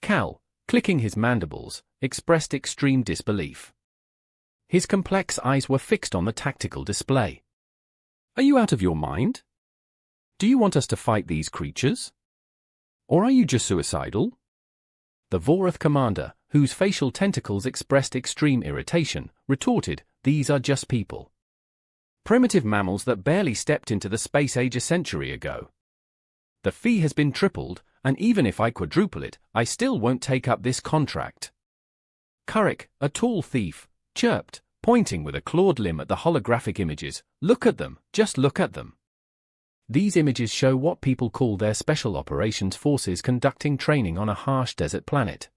Cal, clicking his mandibles, expressed extreme disbelief. His complex eyes were fixed on the tactical display. "Are you out of your mind? Do you want us to fight these creatures? Or are you just suicidal?" The Vorath commander, whose facial tentacles expressed extreme irritation, retorted, "These are just people. Primitive mammals that barely stepped into the space age a century ago. The fee has been tripled, and even if I quadruple it, I still won't take up this contract." Kurrik, a tall thief, chirped, pointing with a clawed limb at the holographic images. "Look at them, just look at them. These images show what people call their special operations forces conducting training on a harsh desert planet.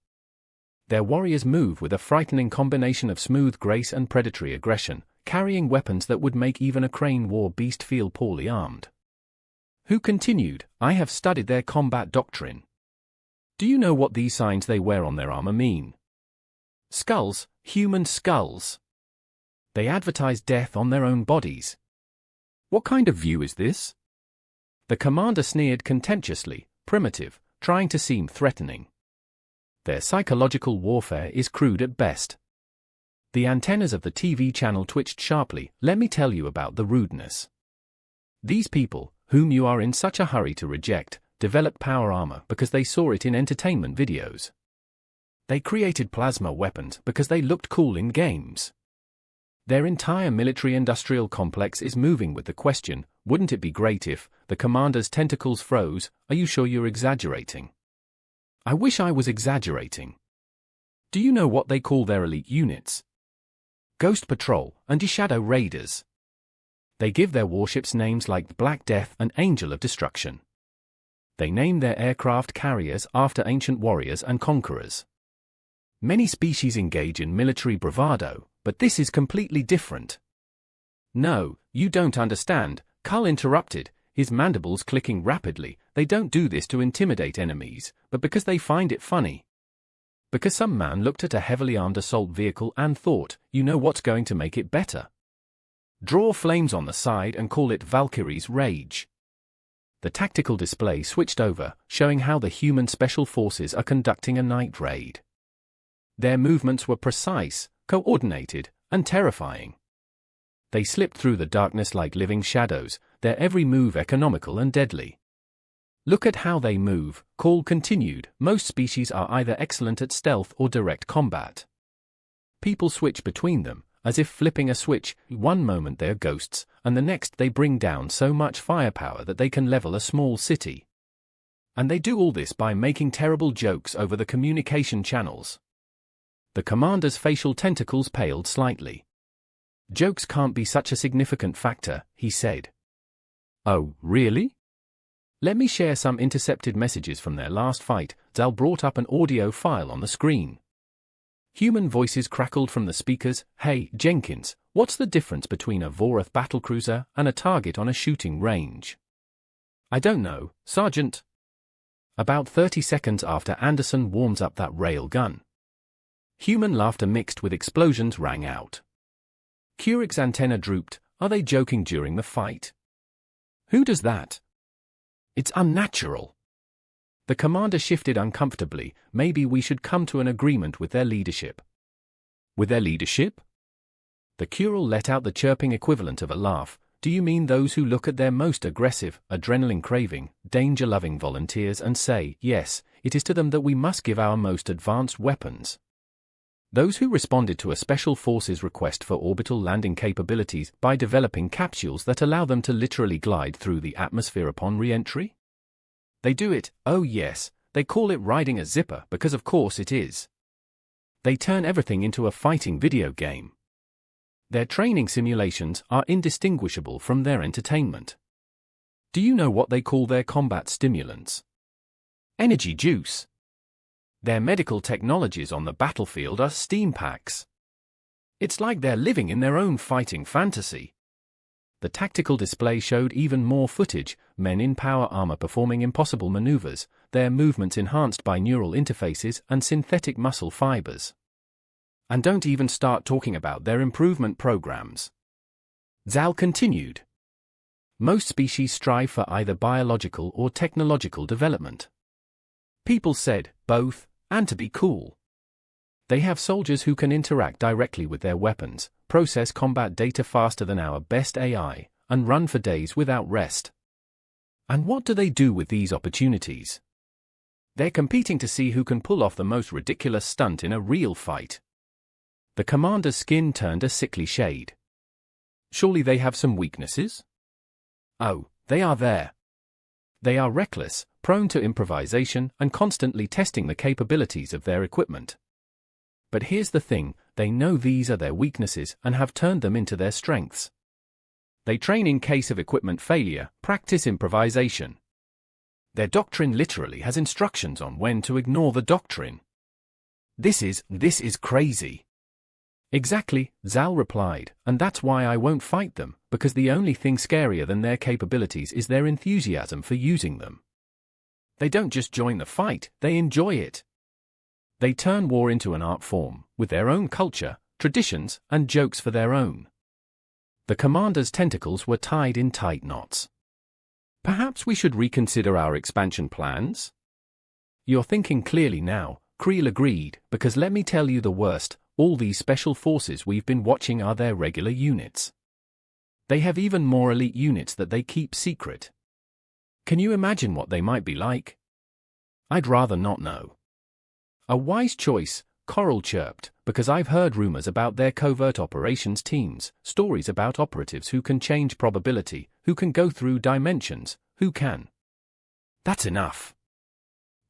Their warriors move with a frightening combination of smooth grace and predatory aggression, carrying weapons that would make even a crane war beast feel poorly armed." Who continued, "I have studied their combat doctrine. Do you know what these signs they wear on their armor mean? Skulls, human skulls. They advertise death on their own bodies. What kind of view is this?" The commander sneered contemptuously, primitive, trying to seem threatening. Their psychological warfare is crude at best. The antennas of the TV channel twitched sharply. "Let me tell you about the rudeness. These people, whom you are in such a hurry to reject, developed power armor because they saw it in entertainment videos. They created plasma weapons because they looked cool in games. Their entire military-industrial complex is moving with the question, wouldn't it be great if..." The commander's tentacles froze. "Are you sure you're exaggerating?" "I wish I was exaggerating. Do you know what they call their elite units? Ghost Patrol and Shadow Raiders. They give their warships names like Black Death and Angel of Destruction. They name their aircraft carriers after ancient warriors and conquerors. Many species engage in military bravado, but this is completely different." "No, you don't understand," Kull interrupted, his mandibles clicking rapidly. "They don't do this to intimidate enemies, but because they find it funny. Because some man looked at a heavily armed assault vehicle and thought, you know what's going to make it better? Draw flames on the side and call it Valkyrie's Rage." The tactical display switched over, showing how the human special forces are conducting a night raid. Their movements were precise, coordinated, and terrifying. They slipped through the darkness like living shadows, their every move economical and deadly. "Look at how they move," Call continued. "Most species are either excellent at stealth or direct combat. People switch between them, as if flipping a switch. One moment they're ghosts, and the next they bring down so much firepower that they can level a small city. And they do all this by making terrible jokes over the communication channels." The commander's facial tentacles paled slightly. "Jokes can't be such a significant factor," he said. "Oh, really? Let me share some intercepted messages from their last fight." Zal brought up an audio file on the screen. Human voices crackled from the speakers. "Hey, Jenkins, what's the difference between a Vorath battlecruiser and a target on a shooting range?" "I don't know, Sergeant." "About 30 seconds after Anderson warms up that rail gun." Human laughter mixed with explosions rang out. Kurik's antenna drooped. "Are they joking during the fight? Who does that? It's unnatural." The commander shifted uncomfortably. "Maybe we should come to an agreement with their leadership." "With their leadership?" The Kural let out the chirping equivalent of a laugh. "Do you mean those who look at their most aggressive, adrenaline-craving, danger-loving volunteers and say, yes, it is to them that we must give our most advanced weapons? Those who responded to a special forces request for orbital landing capabilities by developing capsules that allow them to literally glide through the atmosphere upon re-entry? They do it, oh yes, they call it riding a zipper because of course it is. They turn everything into a fighting video game. Their training simulations are indistinguishable from their entertainment. Do you know what they call their combat stimulants? Energy juice. Their medical technologies on the battlefield are steam packs. It's like they're living in their own fighting fantasy." The tactical display showed even more footage, men in power armor performing impossible maneuvers, their movements enhanced by neural interfaces and synthetic muscle fibers. "And don't even start talking about their improvement programs," Zal continued. "Most species strive for either biological or technological development. People said, both, And to be cool. They have soldiers who can interact directly with their weapons, process combat data faster than our best AI, and run for days without rest. And what do they do with these opportunities? They're competing to see who can pull off the most ridiculous stunt in a real fight. The commander's skin turned a sickly shade. Surely they have some weaknesses? Oh, they are there. They are reckless, prone to improvisation, and constantly testing the capabilities of their equipment. But here's the thing, they know these are their weaknesses and have turned them into their strengths. They train in case of equipment failure, practice improvisation. Their doctrine literally has instructions on when to ignore the doctrine. This is crazy. Exactly, Zal replied, and that's why I won't fight them, because the only thing scarier than their capabilities is their enthusiasm for using them. They don't just join the fight, they enjoy it. They turn war into an art form, with their own culture, traditions, and jokes for their own. The commander's tentacles were tied in tight knots. Perhaps we should reconsider our expansion plans? You're thinking clearly now, Creel agreed, because let me tell you the worst, all these special forces we've been watching are their regular units. They have even more elite units that they keep secret. Can you imagine what they might be like? I'd rather not know. A wise choice, Coral chirped, because I've heard rumors about their covert operations teams, stories about operatives who can change probability, who can go through dimensions, who can. That's enough.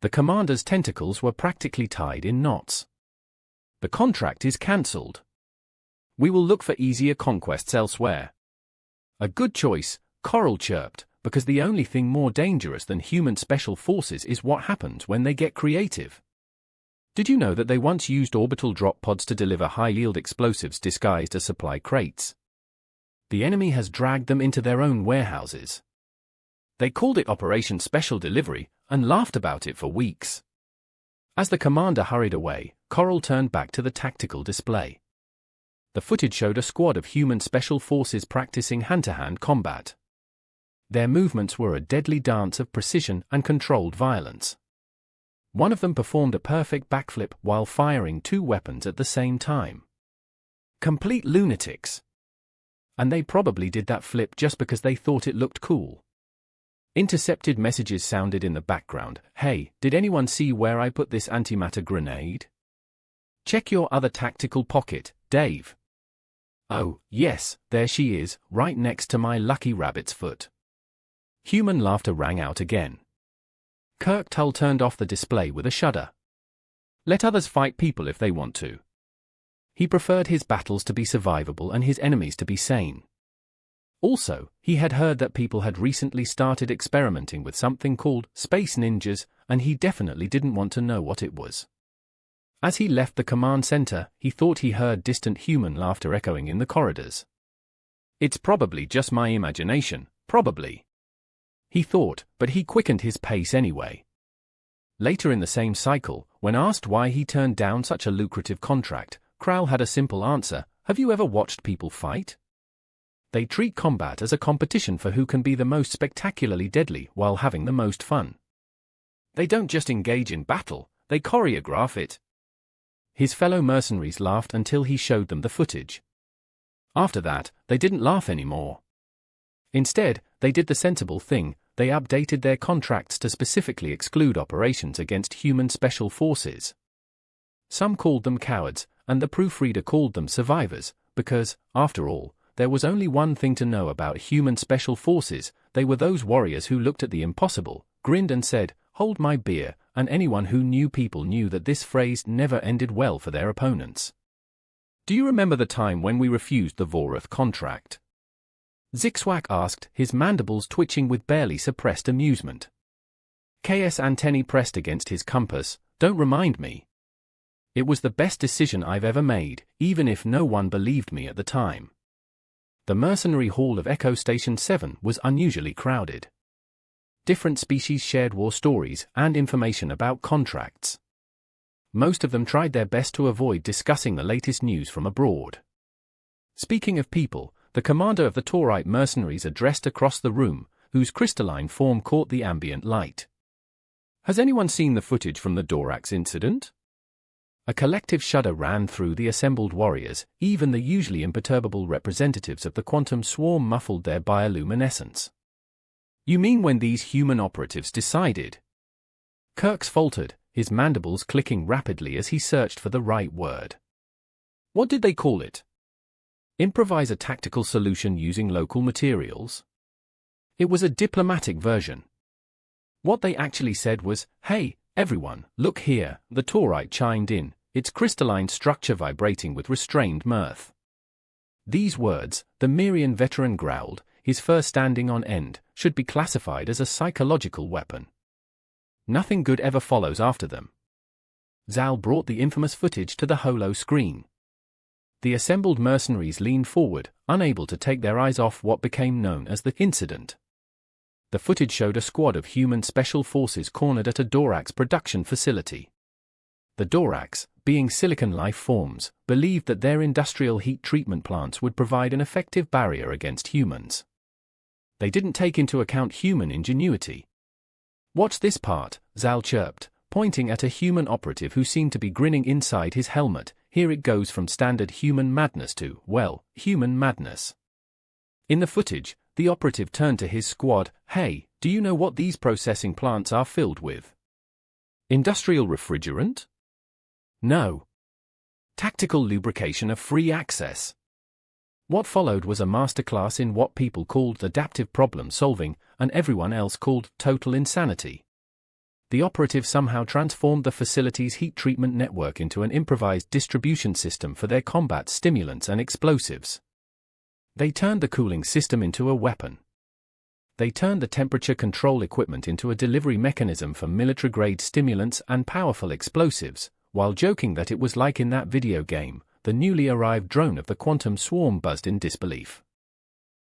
The commander's tentacles were practically tied in knots. The contract is cancelled. We will look for easier conquests elsewhere. A good choice, Coral chirped, because the only thing more dangerous than human special forces is what happens when they get creative. Did you know that they once used orbital drop pods to deliver high-yield explosives disguised as supply crates? The enemy has dragged them into their own warehouses. They called it Operation Special Delivery, and laughed about it for weeks. As the commander hurried away, Coral turned back to the tactical display. The footage showed a squad of human special forces practicing hand-to-hand combat. Their movements were a deadly dance of precision and controlled violence. One of them performed a perfect backflip while firing two weapons at the same time. Complete lunatics. And they probably did that flip just because they thought it looked cool. Intercepted messages sounded in the background. Hey, did anyone see where I put this antimatter grenade? Check your other tactical pocket, Dave. Oh, yes, there she is, right next to my lucky rabbit's foot. Human laughter rang out again. Kirk Tull turned off the display with a shudder. Let others fight people if they want to. He preferred his battles to be survivable and his enemies to be sane. Also, he had heard that people had recently started experimenting with something called space ninjas, and he definitely didn't want to know what it was. As he left the command center, he thought he heard distant human laughter echoing in the corridors. It's probably just my imagination, probably. He thought, but he quickened his pace anyway. Later in the same cycle, when asked why he turned down such a lucrative contract, Krall had a simple answer: have you ever watched people fight? They treat combat as a competition for who can be the most spectacularly deadly while having the most fun. They don't just engage in battle, they choreograph it. His fellow mercenaries laughed until he showed them the footage. After that, they didn't laugh anymore. Instead, they did the sensible thing: they updated their contracts to specifically exclude operations against human special forces. Some called them cowards, and the proofreader called them survivors, because, after all, there was only one thing to know about human special forces: they were those warriors who looked at the impossible, grinned and said, "Hold my beer," and anyone who knew people knew that this phrase never ended well for their opponents. Do you remember the time when we refused the Vorath contract? Zixwak asked, his mandibles twitching with barely suppressed amusement. KS antennae pressed against his compass. Don't remind me. It was the best decision I've ever made, even if no one believed me at the time. The mercenary hall of Echo Station 7 was unusually crowded. Different species shared war stories and information about contracts. Most of them tried their best to avoid discussing the latest news from abroad. Speaking of people, the commander of the Taurite mercenaries addressed across the room, whose crystalline form caught the ambient light. Has anyone seen the footage from the Dorax incident? A collective shudder ran through the assembled warriors, even the usually imperturbable representatives of the quantum swarm muffled their bioluminescence. You mean when these human operatives decided? Kirks faltered, his mandibles clicking rapidly as he searched for the right word. What did they call it? Improvise a tactical solution using local materials? It was a diplomatic version. What they actually said was, "Hey, everyone, look here," the Taurite chimed in, its crystalline structure vibrating with restrained mirth. These words, the Mirian veteran growled, his fur standing on end, should be classified as a psychological weapon. Nothing good ever follows after them. Zal brought the infamous footage to the holo screen. The assembled mercenaries leaned forward, unable to take their eyes off what became known as the incident. The footage showed a squad of human special forces cornered at a Dorax production facility. The Dorax, being silicon life forms, believed that their industrial heat treatment plants would provide an effective barrier against humans. They didn't take into account human ingenuity. "Watch this part," Zal chirped, pointing at a human operative who seemed to be grinning inside his helmet. "Here it goes from standard human madness to, well, human madness." In the footage, the operative turned to his squad. "Hey, do you know what these processing plants are filled with? Industrial refrigerant? No. Tactical lubrication of free access." What followed was a masterclass in what people called adaptive problem solving, and everyone else called total insanity. The operative somehow transformed the facility's heat treatment network into an improvised distribution system for their combat stimulants and explosives. They turned the cooling system into a weapon. They turned the temperature control equipment into a delivery mechanism for military-grade stimulants and powerful explosives, while joking that it was like in that video game. The newly arrived drone of the quantum swarm buzzed in disbelief.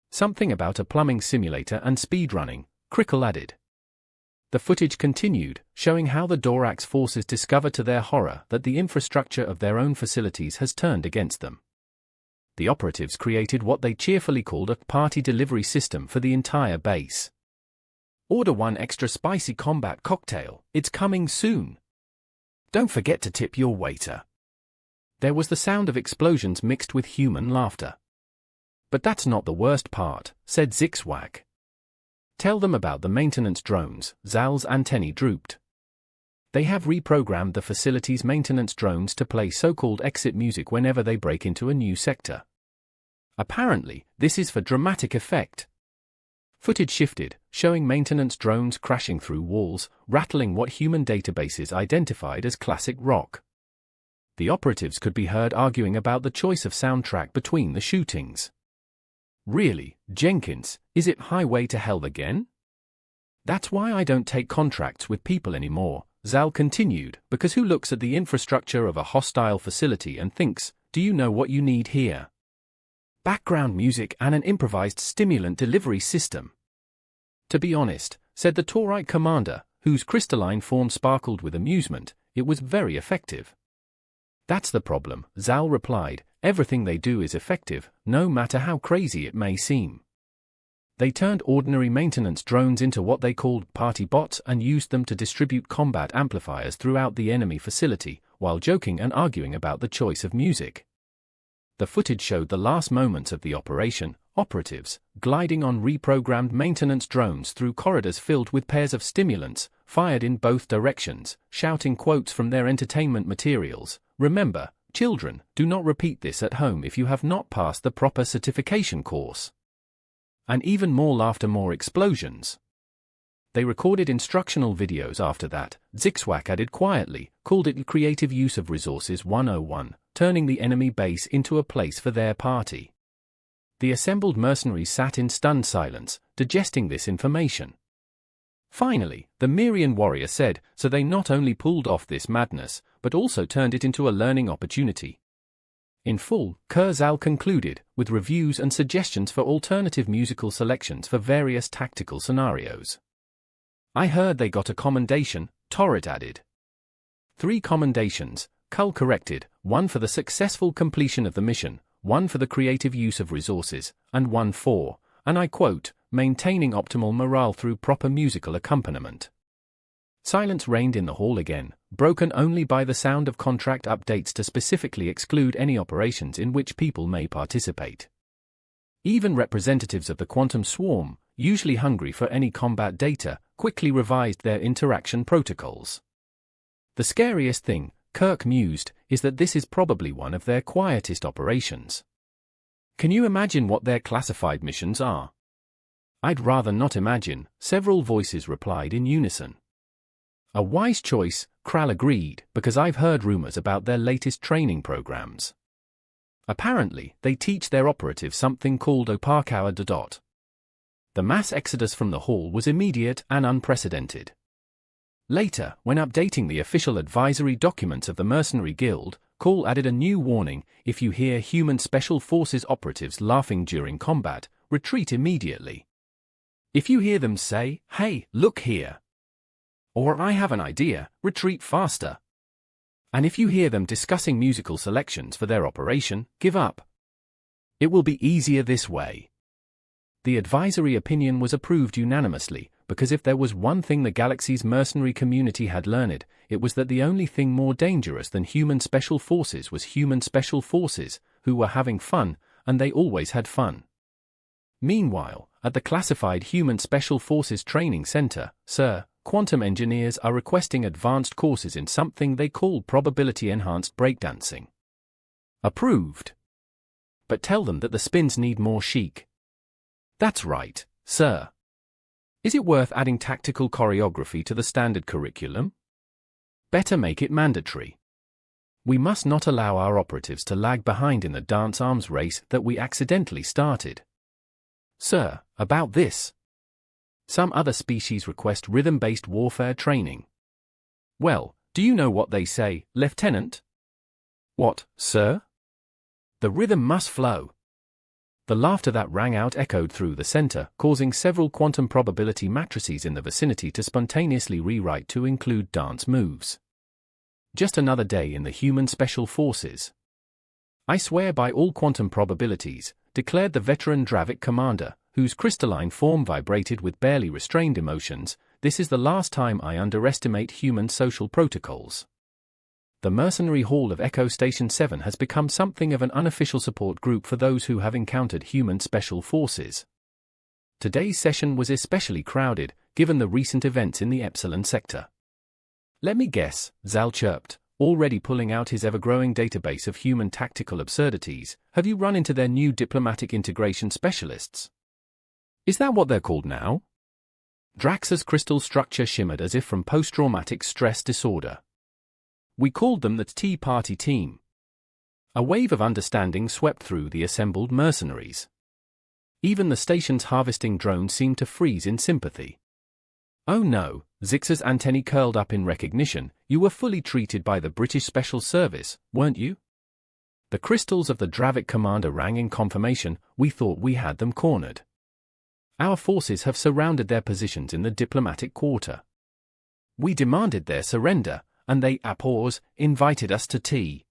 "Something about a plumbing simulator and speedrunning," Crickle added. The footage continued, showing how the Dorax forces discover to their horror that the infrastructure of their own facilities has turned against them. The operatives created what they cheerfully called a party delivery system for the entire base. "Order one extra spicy combat cocktail, it's coming soon. Don't forget to tip your waiter." There was the sound of explosions mixed with human laughter. "But that's not the worst part," said Zixwag. "Tell them about the maintenance drones." Zal's antennae drooped. "They have reprogrammed the facility's maintenance drones to play so-called exit music whenever they break into a new sector. Apparently, this is for dramatic effect." Footage shifted, showing maintenance drones crashing through walls, rattling what human databases identified as classic rock. The operatives could be heard arguing about the choice of soundtrack between the shootings. "Really, Jenkins, is it Highway to Hell again? That's why I don't take contracts with people anymore," Zal continued, "because who looks at the infrastructure of a hostile facility and thinks, do you know what you need here? Background music and an improvised stimulant delivery system." "To be honest," said the Taurite commander, whose crystalline form sparkled with amusement, "it was very effective." "That's the problem," Zal replied. "Everything they do is effective, no matter how crazy it may seem." They turned ordinary maintenance drones into what they called party bots and used them to distribute combat amplifiers throughout the enemy facility, while joking and arguing about the choice of music. The footage showed the last moments of the operation, operatives, gliding on reprogrammed maintenance drones through corridors filled with pairs of stimulants, fired in both directions, shouting quotes from their entertainment materials. "Remember, children, do not repeat this at home if you have not passed the proper certification course." And even more laughter, more explosions. They recorded instructional videos after that, Zixwag added quietly, called it Creative Use of Resources 101, turning the enemy base into a place for their party. The assembled mercenaries sat in stunned silence, digesting this information. Finally, the Mirian warrior said, "So they not only pulled off this madness, but also turned it into a learning opportunity." In full, Zal concluded, with reviews and suggestions for alternative musical selections for various tactical scenarios. "I heard they got a commendation," Torrit added. 3 commendations, Cull corrected, 1 for the successful completion of the mission, 1 for the creative use of resources, and 1 for, and I quote, "maintaining optimal morale through proper musical accompaniment." Silence reigned in the hall again, broken only by the sound of contract updates to specifically exclude any operations in which people may participate. Even representatives of the quantum swarm, usually hungry for any combat data, quickly revised their interaction protocols. The scariest thing, Kirk mused, is that this is probably one of their quietest operations. Can you imagine what their classified missions are? I'd rather not imagine, several voices replied in unison. A wise choice, Kral agreed, because I've heard rumors about their latest training programs. Apparently, they teach their operatives something called Oparkawa. The mass exodus from the hall was immediate and unprecedented. Later, when updating the official advisory documents of the Mercenary Guild, Call added a new warning: if you hear human special forces operatives laughing during combat, retreat immediately. If you hear them say, "Hey, look here," or "I have an idea," retreat faster. And if you hear them discussing musical selections for their operation, give up. It will be easier this way. The advisory opinion was approved unanimously, because if there was one thing the galaxy's mercenary community had learned, it was that the only thing more dangerous than human special forces was human special forces, who were having fun, and they always had fun. Meanwhile, at the classified Human Special Forces Training Center, Sir, quantum engineers are requesting advanced courses in something they call probability-enhanced breakdancing. Approved. But tell them that the spins need more chic. That's right, sir. Is it worth adding tactical choreography to the standard curriculum? Better make it mandatory. We must not allow our operatives to lag behind in the dance arms race that we accidentally started. Sir, about this. Some other species request rhythm-based warfare training. Well, do you know what they say, Lieutenant? What, sir? The rhythm must flow. The laughter that rang out echoed through the center, causing several quantum probability matrices in the vicinity to spontaneously rewrite to include dance moves. Just another day in the human special forces. I swear by all quantum probabilities, declared the veteran Dravik commander, whose crystalline form vibrated with barely restrained emotions, this is the last time I underestimate human social protocols. The Mercenary Hall of Echo Station 7 has become something of an unofficial support group for those who have encountered human special forces. Today's session was especially crowded, given the recent events in the Epsilon sector. Let me guess, Zal chirped, already pulling out his ever-growing database of human tactical absurdities. Have you run into their new diplomatic integration specialists? Is that what they're called now? Drax's crystal structure shimmered as if from post-traumatic stress disorder. We called them the Tea Party team. A wave of understanding swept through the assembled mercenaries. Even the station's harvesting drone seemed to freeze in sympathy. Oh no, Zix's antennae curled up in recognition. You were fully treated by the British Special Service, weren't you? The crystals of the Dravik commander rang in confirmation. We thought we had them cornered. Our forces have surrounded their positions in the diplomatic quarter. We demanded their surrender, and they, invited us to tea.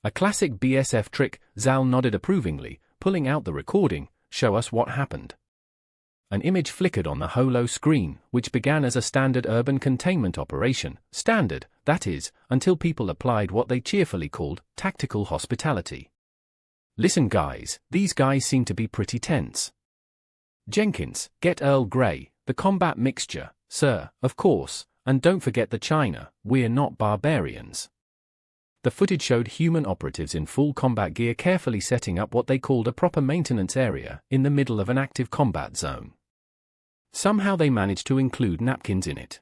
A classic BSF trick, Zal nodded approvingly, pulling out the recording. Show us what happened. An image flickered on the holo screen, which began as a standard urban containment operation, standard, that is, until people applied what they cheerfully called tactical hospitality. Listen guys, these guys seem to be pretty tense. Jenkins, get Earl Grey, the combat mixture, sir, of course, and don't forget the China, we're not barbarians. The footage showed human operatives in full combat gear carefully setting up what they called a proper maintenance area in the middle of an active combat zone. Somehow they managed to include napkins in it.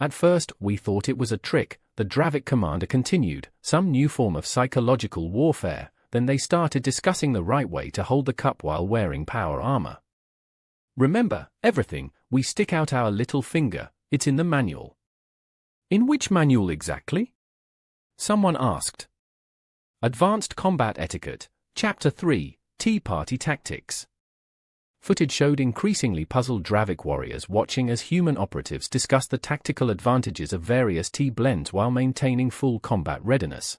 At first, we thought it was a trick, the Dravik commander continued, some new form of psychological warfare. Then they started discussing the right way to hold the cup while wearing power armor. Remember, everything, we stick out our little finger, it's in the manual. In which manual exactly? Someone asked. Advanced Combat Etiquette, Chapter 3, Tea Party Tactics. Footage showed increasingly puzzled Dravik warriors watching as human operatives discussed the tactical advantages of various tea blends while maintaining full combat readiness.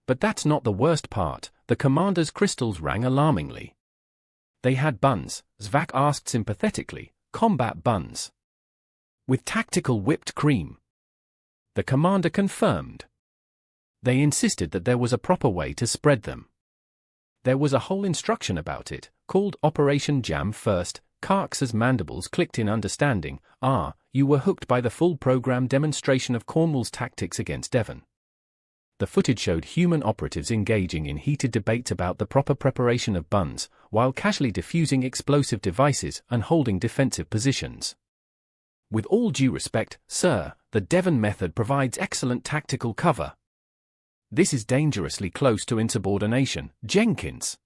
But that's not the worst part, the commander's crystals rang alarmingly. They had buns, Zvak asked sympathetically, combat buns. With tactical whipped cream. The commander confirmed. They insisted that there was a proper way to spread them. There was a whole instruction about it, called Operation Jam First. Karks's mandibles clicked in understanding. You were hooked by the full program demonstration of Cornwall's tactics against Devon. The footage showed human operatives engaging in heated debates about the proper preparation of buns, while casually defusing explosive devices and holding defensive positions. With all due respect, sir, the Devon method provides excellent tactical cover. This is dangerously close to insubordination, Jenkins.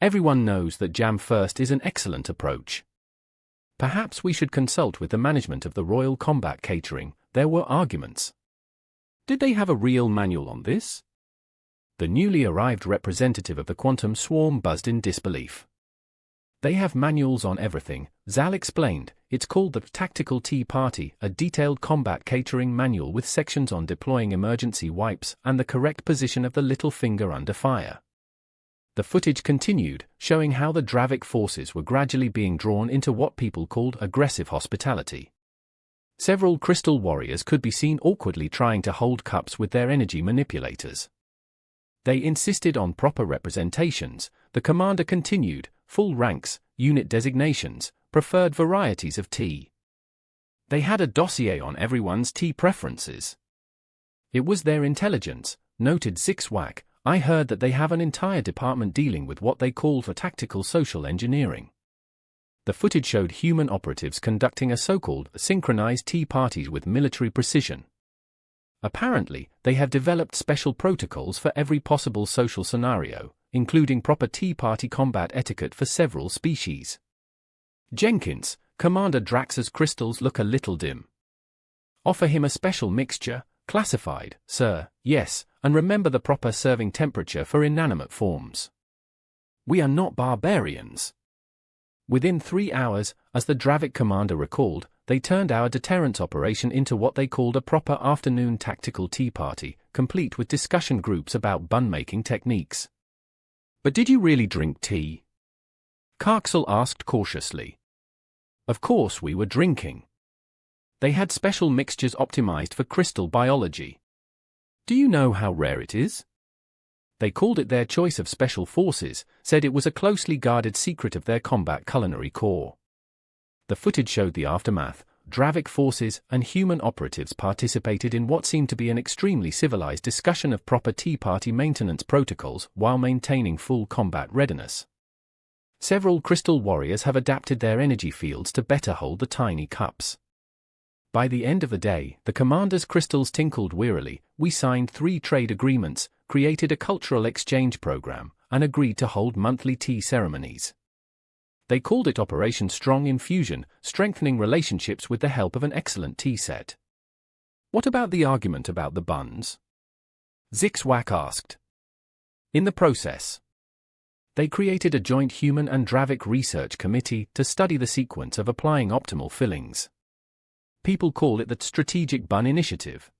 Everyone knows that Jam First is an excellent approach. Perhaps we should consult with the management of the Royal Combat Catering. There were arguments. Did they have a real manual on this? The newly arrived representative of the Quantum Swarm buzzed in disbelief. They have manuals on everything, Zal explained. It's called the Tactical Tea Party, a detailed combat catering manual with sections on deploying emergency wipes and the correct position of the little finger under fire. The footage continued, showing how the Dravik forces were gradually being drawn into what people called aggressive hospitality. Several crystal warriors could be seen awkwardly trying to hold cups with their energy manipulators. They insisted on proper representations, the commander continued, full ranks, unit designations, preferred varieties of tea. They had a dossier on everyone's tea preferences. It was their intelligence, noted Zixwack. I heard that they have an entire department dealing with what they call for tactical social engineering. The footage showed human operatives conducting a so-called synchronized tea parties with military precision. Apparently, they have developed special protocols for every possible social scenario, including proper tea party combat etiquette for several species. Jenkins, Commander Drax's crystals look a little dim. Offer him a special mixture, classified, sir, yes, and remember the proper serving temperature for inanimate forms. We are not barbarians. Within 3 hours, as the Dravik commander recalled, they turned our deterrence operation into what they called a proper afternoon tactical tea party, complete with discussion groups about bun-making techniques. But did you really drink tea? Karksel asked cautiously. Of course we were drinking. They had special mixtures optimized for crystal biology. Do you know how rare it is? They called it their choice of special forces, said it was a closely guarded secret of their combat culinary corps. The footage showed the aftermath. Dravik forces and human operatives participated in what seemed to be an extremely civilized discussion of proper tea party maintenance protocols while maintaining full combat readiness. Several crystal warriors have adapted their energy fields to better hold the tiny cups. By the end of the day, the commander's crystals tinkled wearily. We signed 3 trade agreements, created a cultural exchange program, and agreed to hold monthly tea ceremonies. They called it Operation Strong Infusion, strengthening relationships with the help of an excellent tea set. What about the argument about the buns? Zixwack asked. In the process, they created a joint human and Dravik research committee to study the sequence of applying optimal fillings. People call it the Strategic Bun Initiative.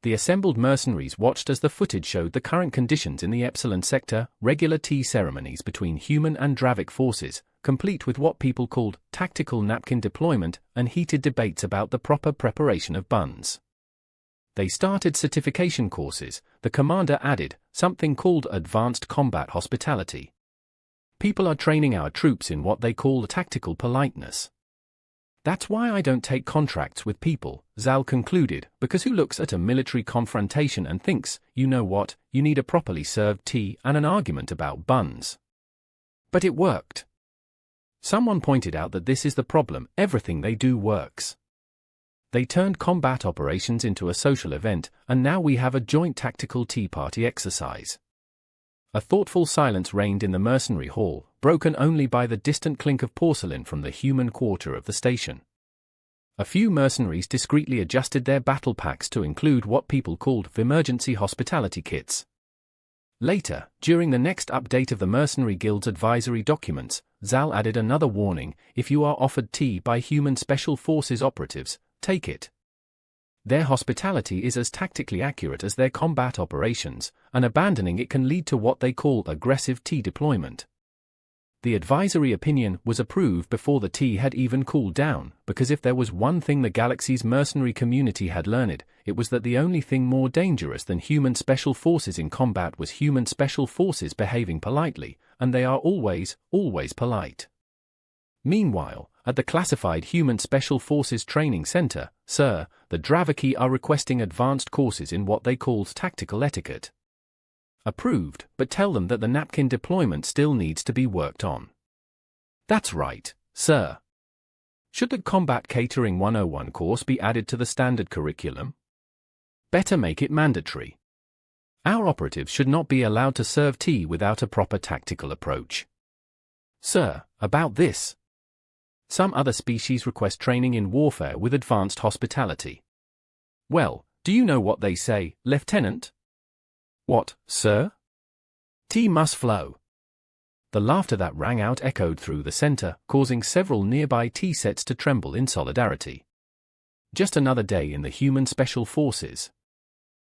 The assembled mercenaries watched as the footage showed the current conditions in the Epsilon sector, regular tea ceremonies between human and Dravik forces, complete with what people called tactical napkin deployment and heated debates about the proper preparation of buns. They started certification courses. The commander added, something called Advanced Combat Hospitality. People are training our troops in what they call tactical politeness. That's why I don't take contracts with people, Zal concluded, because who looks at a military confrontation and thinks, you know what, you need a properly served tea and an argument about buns. But it worked. Someone pointed out that this is the problem, everything they do works. They turned combat operations into a social event, and now we have a joint tactical tea party exercise. A thoughtful silence reigned in the mercenary hall, broken only by the distant clink of porcelain from the human quarter of the station. A few mercenaries discreetly adjusted their battle packs to include what people called emergency hospitality kits. Later, during the next update of the Mercenary Guild's advisory documents, Zal added another warning: if you are offered tea by human special forces operatives, take it. Their hospitality is as tactically accurate as their combat operations, and abandoning it can lead to what they call aggressive tea deployment. The advisory opinion was approved before the tea had even cooled down, because if there was one thing the galaxy's mercenary community had learned, it was that the only thing more dangerous than human special forces in combat was human special forces behaving politely, and they are always polite. Meanwhile, at the classified Human Special Forces Training Center, Sir, the Dravaki are requesting advanced courses in what they called tactical etiquette. Approved, but tell them that the napkin deployment still needs to be worked on. That's right, sir. Should the Combat Catering 101 course be added to the standard curriculum? Better make it mandatory. Our operatives should not be allowed to serve tea without a proper tactical approach. Sir, about this. Some other species request training in warfare with advanced hospitality. Well, do you know what they say, Lieutenant? What, sir? Tea must flow. The laughter that rang out echoed through the center, causing several nearby tea sets to tremble in solidarity. Just another day in the human special forces.